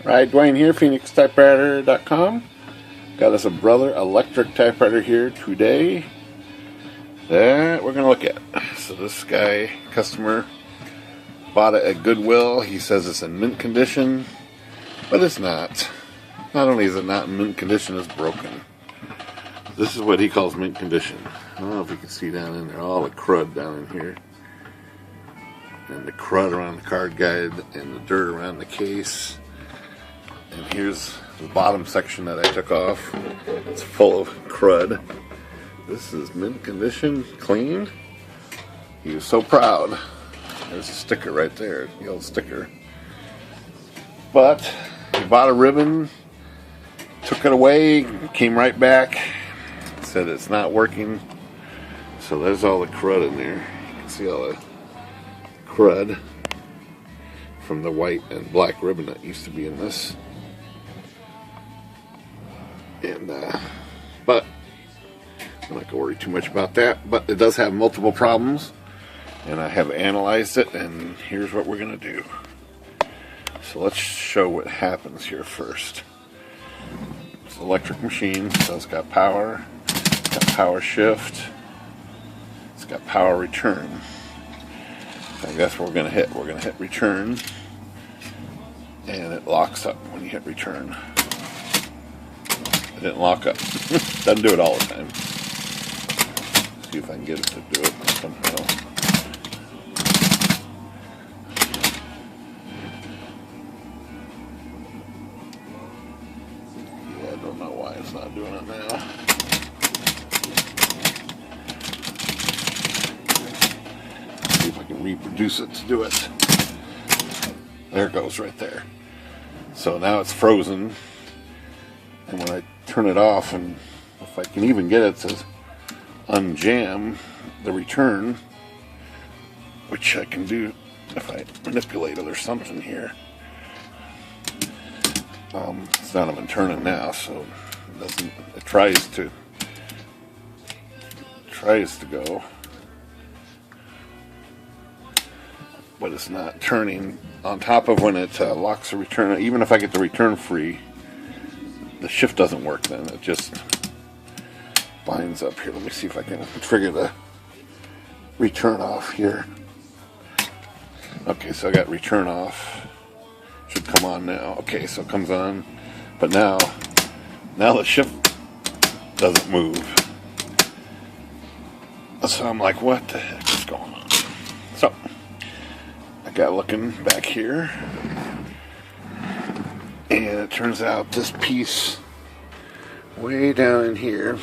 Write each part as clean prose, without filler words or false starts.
Right, Dwayne here, PhoenixTypewriter.com. Got us a Brother electric typewriter here today that we're going to look at. So this guy, customer, bought it at Goodwill. He says it's in mint condition, but it's not. Not only is it not in mint condition, it's broken. This is what he calls mint condition. I don't know if you can see down in there, all the crud down in here. And the crud around the card guide and the dirt around the case. And here's the bottom section that I took off. It's full of crud. This is mint condition, clean. He was so proud. There's a sticker right there, the old sticker. But he bought a ribbon, took it away, came right back, said it's not working. So there's all the crud in there. You can see all the crud from the white and black ribbon that used to be in this. And but I'm not gonna worry too much about that. But it does have multiple problems, and I have analyzed it, and here's what we're gonna do. So let's show what happens here first. It's an electric machine, so it's got power, it's got power shift, it's got power return. I think that's what we're gonna hit. We're gonna hit return, and it locks up when you hit return. It didn't lock up. Doesn't do it all the time. See if I can get it to do it somehow. Yeah, I don't know why it's not doing it now. See if I can reproduce it to do it. There it goes right there. So now it's frozen. And when I turn it off, and if I can even get it to unjam the return, which I can do if I manipulate it or something here. It's not even turning now, so it doesn't. It tries to go, but it's not turning. On top of when it locks the return, even if I get the return free, the shift doesn't work then. It just binds up here. Let me see if I can trigger the return off here. Okay, so I got return off. Should come on now. Okay, so it comes on. But now the shift doesn't move. So I'm like, what the heck is going on? So I got looking back here. And it turns out this piece way down in here,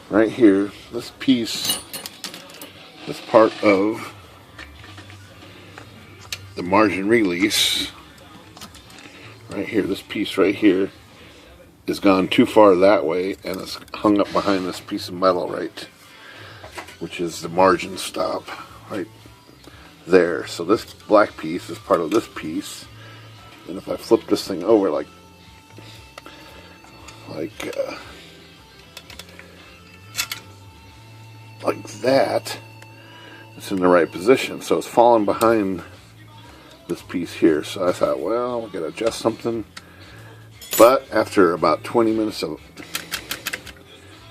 right here, this piece, this part of the margin release, right here, this piece right here, is gone too far that way, and it's hung up behind this piece of metal, right, which is the margin stop, right there. So this black piece is part of this piece. And if I flip this thing over like that, it's in the right position. So it's falling behind this piece here. So I thought, well, we're going to adjust something. But after about 20 minutes of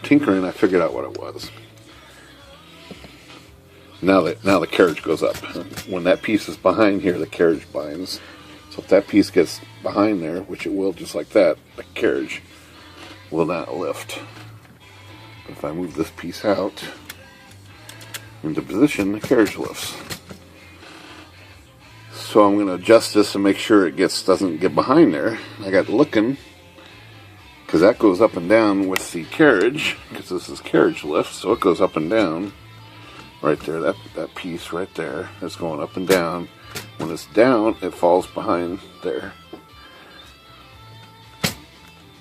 tinkering, I figured out what it was. Now the carriage goes up. When that piece is behind here, the carriage binds. So if that piece gets behind there, which it will just like that, the carriage will not lift. But if I move this piece out into position, the carriage lifts. So I'm going to adjust this and make sure it doesn't get behind there. I got looking, because that goes up and down with the carriage, because this is carriage lift, so it goes up and down. Right there, that piece right there is going up and down. When it's down, it falls behind there.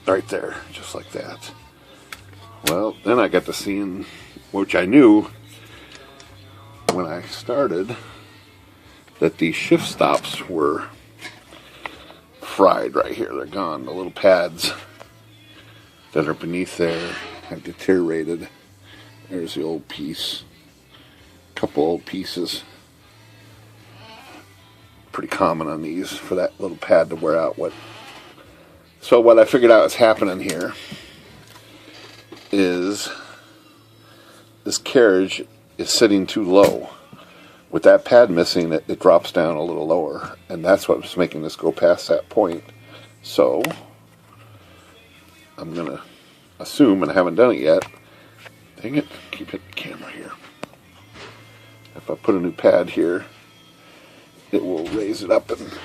Right there, just like that. Well, then I got to seeing, which I knew when I started, that these shift stops were fried right here. They're gone. The little pads that are beneath there have deteriorated. There's the old piece. Couple old pieces. pretty common on these for that little pad to wear out. So what I figured out is happening here is this carriage is sitting too low. With that pad missing, it drops down a little lower, and that's what was making this go past that point. So I'm gonna assume, and I haven't done it yet, dang it, keep hitting the camera here. If I put a new pad here, it will raise it up and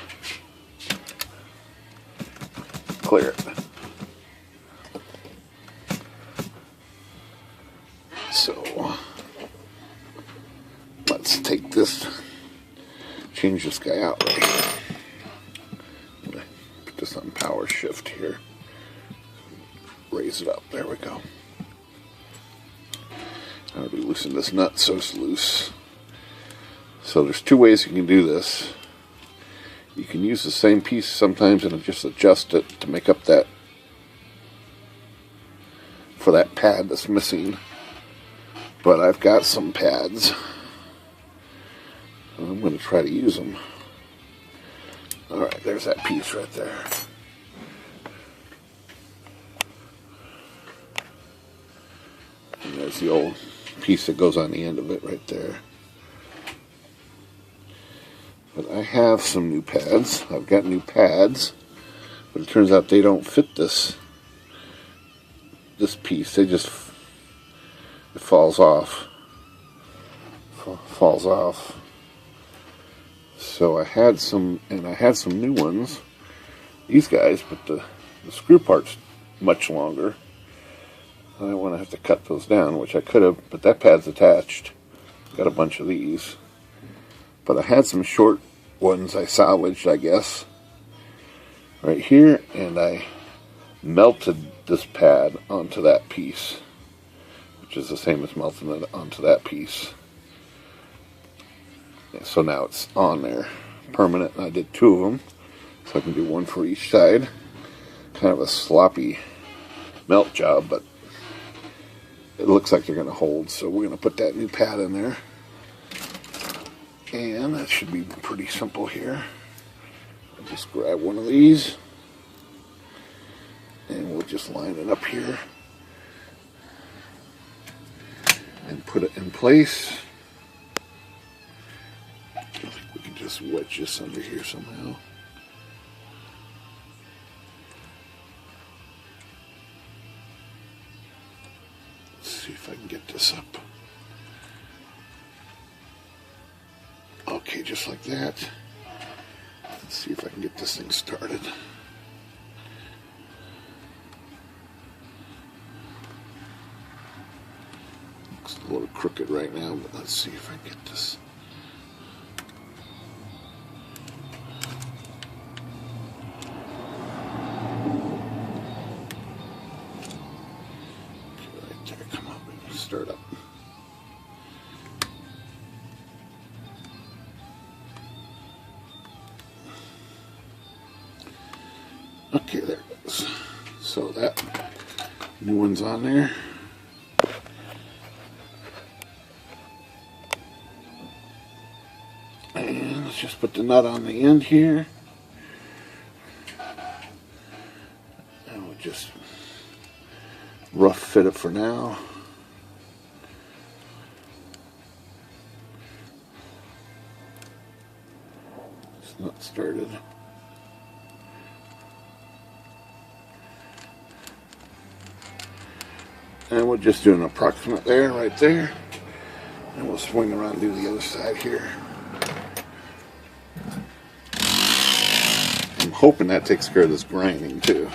clear it. So let's take this, change this guy out right here. I'm gonna put this on power shift here. Raise it up. There we go. I already loosened this nut so it's loose. So there's two ways you can do this. You can use the same piece sometimes and just adjust it to make up that for that pad that's missing. But I've got some pads. I'm going to try to use them. Alright, there's that piece right there. And there's the old piece that goes on the end of it right there. But I have some new pads. I've got new pads, but it turns out they don't fit this piece. They just, it falls off. Falls off. So I had some, and I had some new ones. These guys, but the screw part's much longer. I don't want to have to cut those down, which I could have, but that pad's attached. Got a bunch of these. But I had some short ones I salvaged, I guess, right here, and I melted this pad onto that piece, which is the same as melting it onto that piece. Yeah, so now it's on there, permanent, and I did two of them, so I can do one for each side. Kind of a sloppy melt job, but it looks like they're going to hold, so we're going to put that new pad in there. And that should be pretty simple here. I'll just grab one of these, and we'll just line it up here and put it in place. I think we can just wedge this under here somehow. Let's see if I can get this up. Okay, just like that. Let's see if I can get this thing started. Looks a little crooked right now, but let's see if I can get this. Okay, right there, come on, start up. Okay, there it goes. So that new one's on there. And let's just put the nut on the end here. And we'll just rough fit it for now. It's not started. And we'll just do an approximate there, right there. And we'll swing around and do the other side here. I'm hoping that takes care of this grinding too.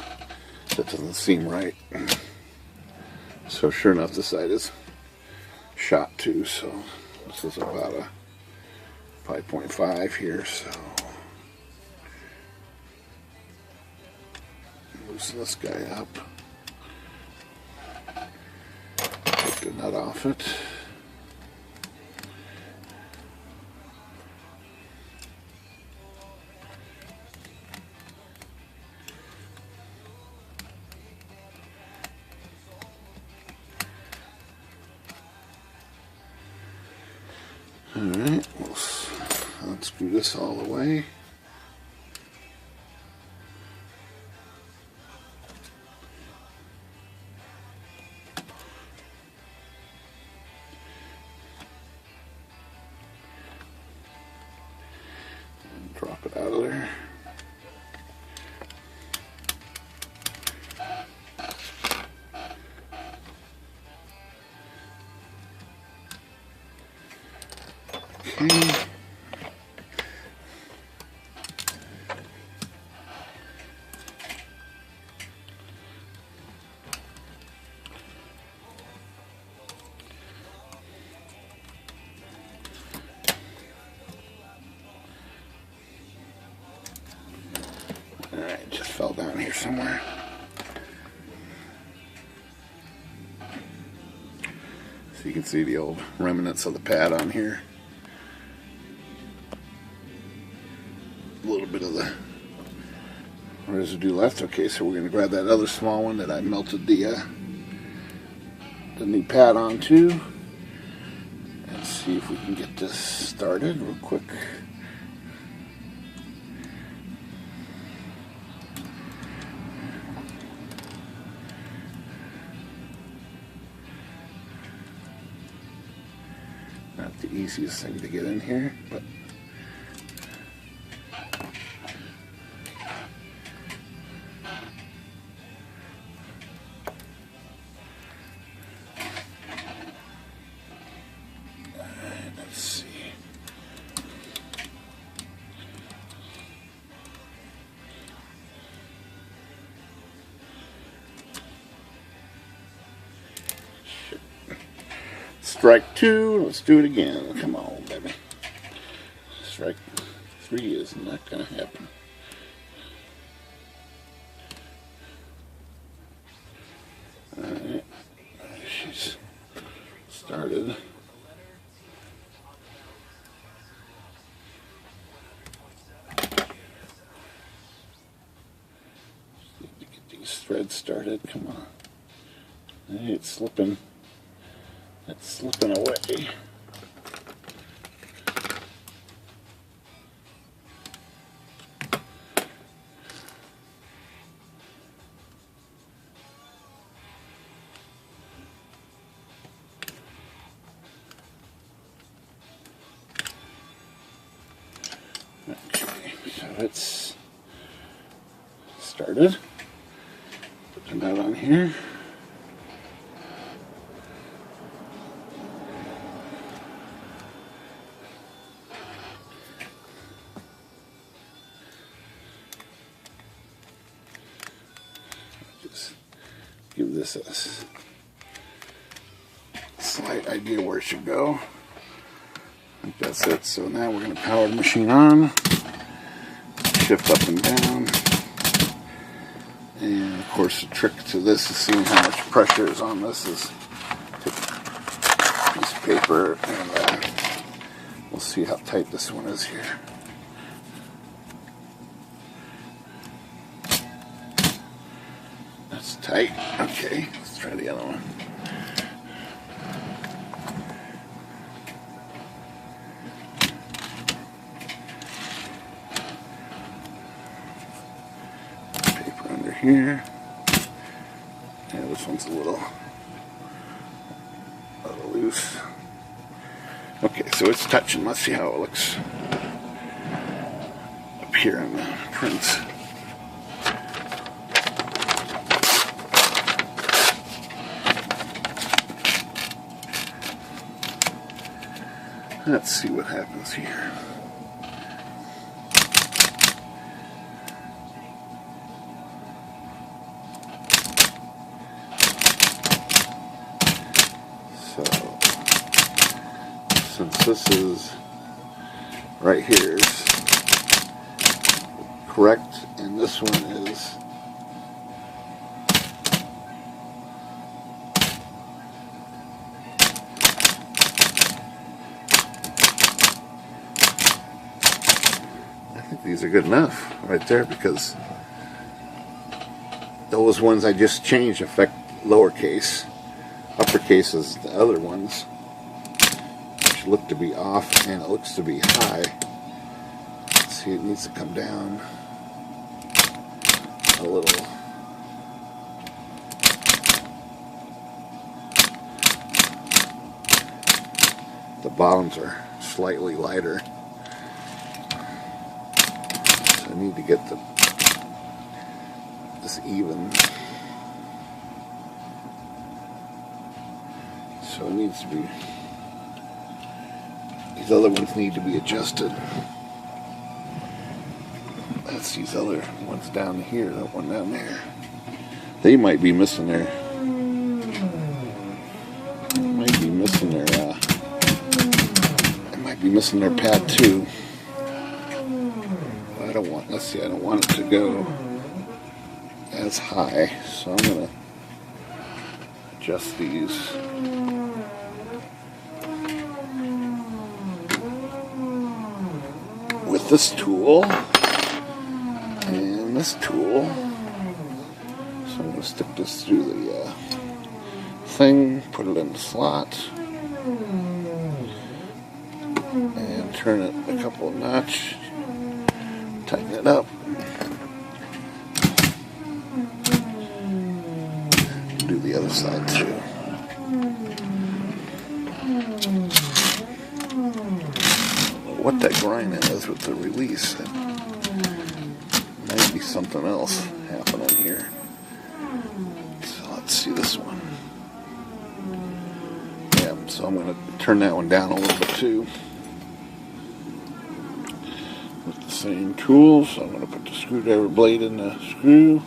That doesn't seem right. So sure enough, this side is shot too. So this is about a 5.5 here. So loosen this guy up. Take the nut off it. Alright, we'll unscrew this all the way. around here somewhere. So you can see the old remnants of the pad on here. A little bit of the residue left. Okay, so we're going to grab that other small one that I melted the new pad onto and see if we can get this started real quick. Not the easiest thing to get in here, but let's see. Strike 2, let's do it again. Come on, baby. Strike 3 is not going to happen. Alright, she's started. Need to get these threads started. Come on. Hey, it's slipping. It's slipping away. Okay, so it's started. Put them out on here. Just give this a slight idea where it should go. I think that's it. So now we're going to power the machine on, shift up and down, and of course the trick to this is seeing how much pressure is on this. Is take a piece of paper and we'll see how tight this one is here. That's tight. Okay, let's try the other one. Paper under here. Yeah, this one's a little loose. Okay, so it's touching. Let's see how it looks up here in the prints. Let's see what happens here. So, since this is right here is correct, and this one is these are good enough right there, because those ones I just changed affect lowercase. Uppercase is the other ones, which look to be off, and it looks to be high. Let's see, it needs to come down a little. The bottoms are slightly lighter. I need to get this even, so it needs to be, these other ones need to be adjusted. That's these other ones down here, that one down there. They might be missing their, pad too. I don't want, let's see, I don't want it to go as high, so I'm going to adjust these. With this tool and this tool. So I'm going to stick this through the thing, put it in the slot, and turn it a couple of notches, tighten it up. Do the other side too. What that grind is with the release, it might be something else happening here. So let's see this one. Yeah, so I'm going to turn that one down a little bit too with the same tool. So I'm going to put the screwdriver blade in the screw,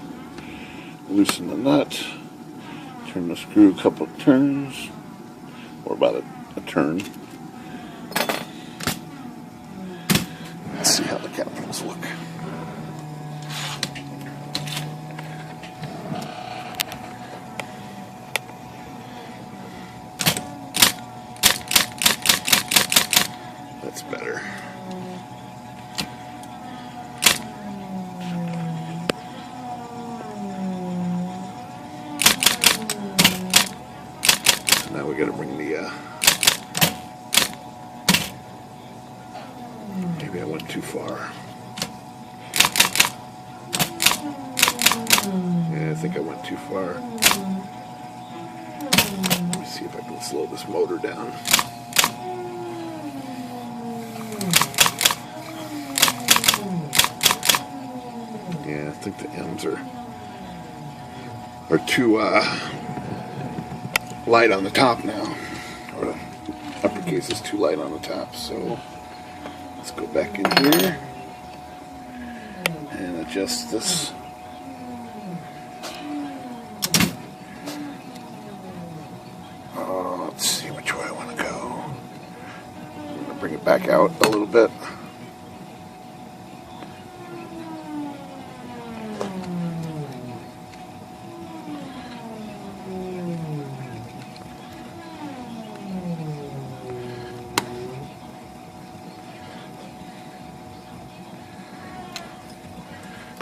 loosen the nut, turn the screw a couple of turns, or about a turn. Let's see how the capitals look. That's better. So now we got to bring the maybe I went too far. Yeah, I think I went too far. Let me see if I can slow this motor down. Yeah, I think the M's are too light on the top now. Or the uppercase is too light on the top, so let's go back in here and adjust this. Let's see which way I want to go. I'm going to bring it back out a little bit.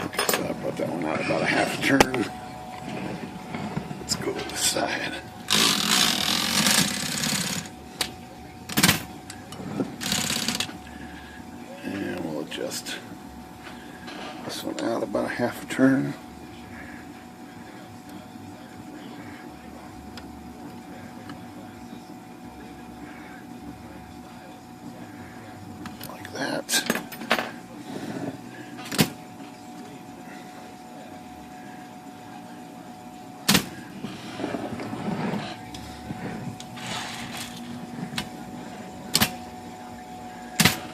Okay, so I brought that one out about a half a turn. Let's go to the side. And we'll adjust this one out about a half a turn. Like that.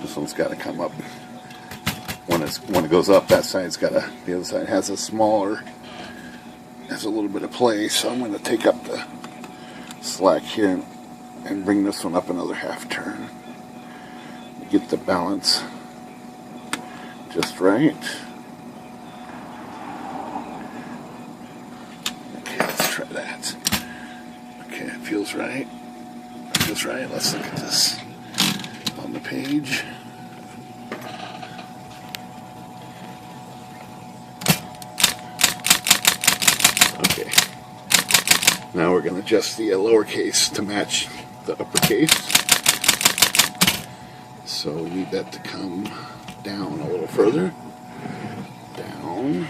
This one's got to come up. When it goes up, that side's got to. The other side has a smaller, has a little bit of play. So I'm going to take up the slack here and bring this one up another half turn. Get the balance just right. Okay, let's try that. Okay, it feels right. It feels right. Let's look at this on the page. Okay. Now we're going to adjust the lowercase to match the uppercase. So we need that to come down a little further. Down.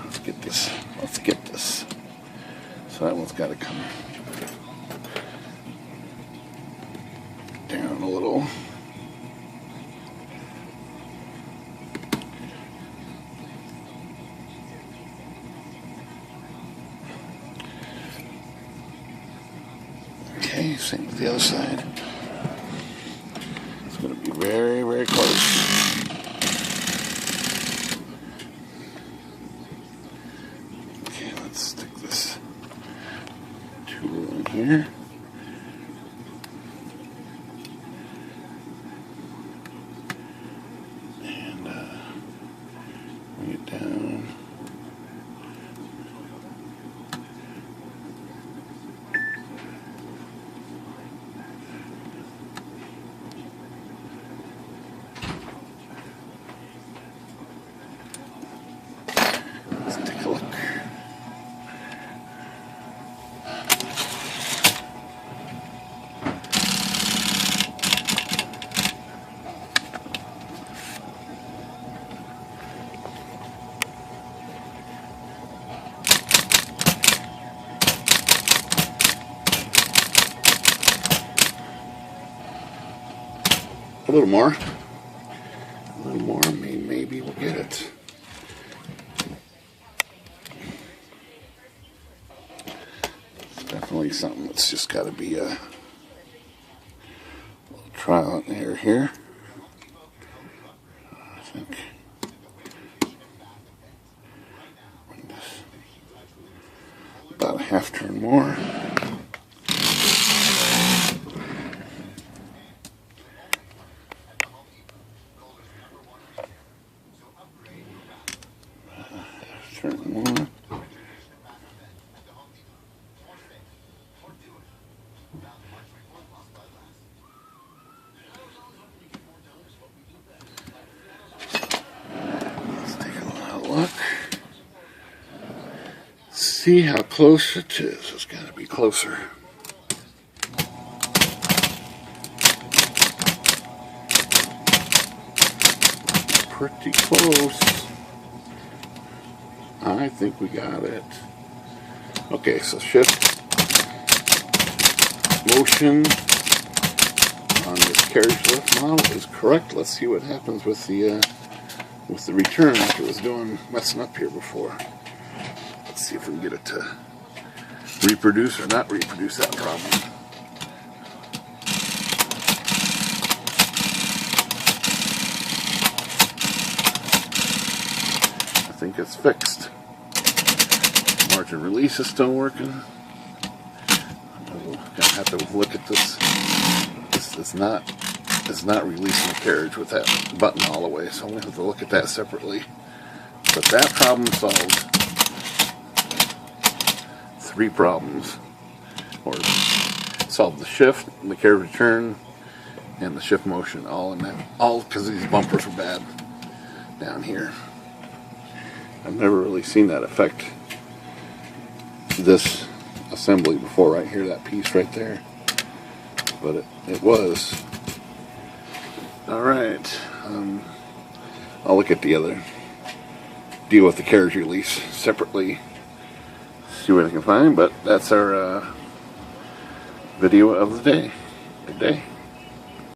Let's get this. Let's get this. So that one's got to come down a little. Okay, same with the other side. It's going to be very, very close. Okay, let's stick this tool in here. And bring it down. little more. A little more, maybe we'll get it. It's definitely something that's just got to be a little trial and error here. I think. About a half turn more. Turn more. Let's take a little look. See how close it is. It's got to be closer. Pretty close. I think we got it. Okay, so shift motion on this carriage lift model is correct. Let's see what happens with the return like it was doing messing up here before. Let's see if we can get it to reproduce or not reproduce that problem. I think it's fixed. Margin release is still working. We're gonna have to look at this. It's not releasing the carriage with that button all the way, so I'm gonna have to look at that separately. But that problem solved. 3 problems, or solved the shift, the carriage return, and the shift motion, all because these bumpers were bad down here. I've never really seen that affect this assembly before, right here, that piece right there, but it was. Alright, I'll look at the other, deal with the carriage release separately, see what I can find, but that's our video of the day. Good day.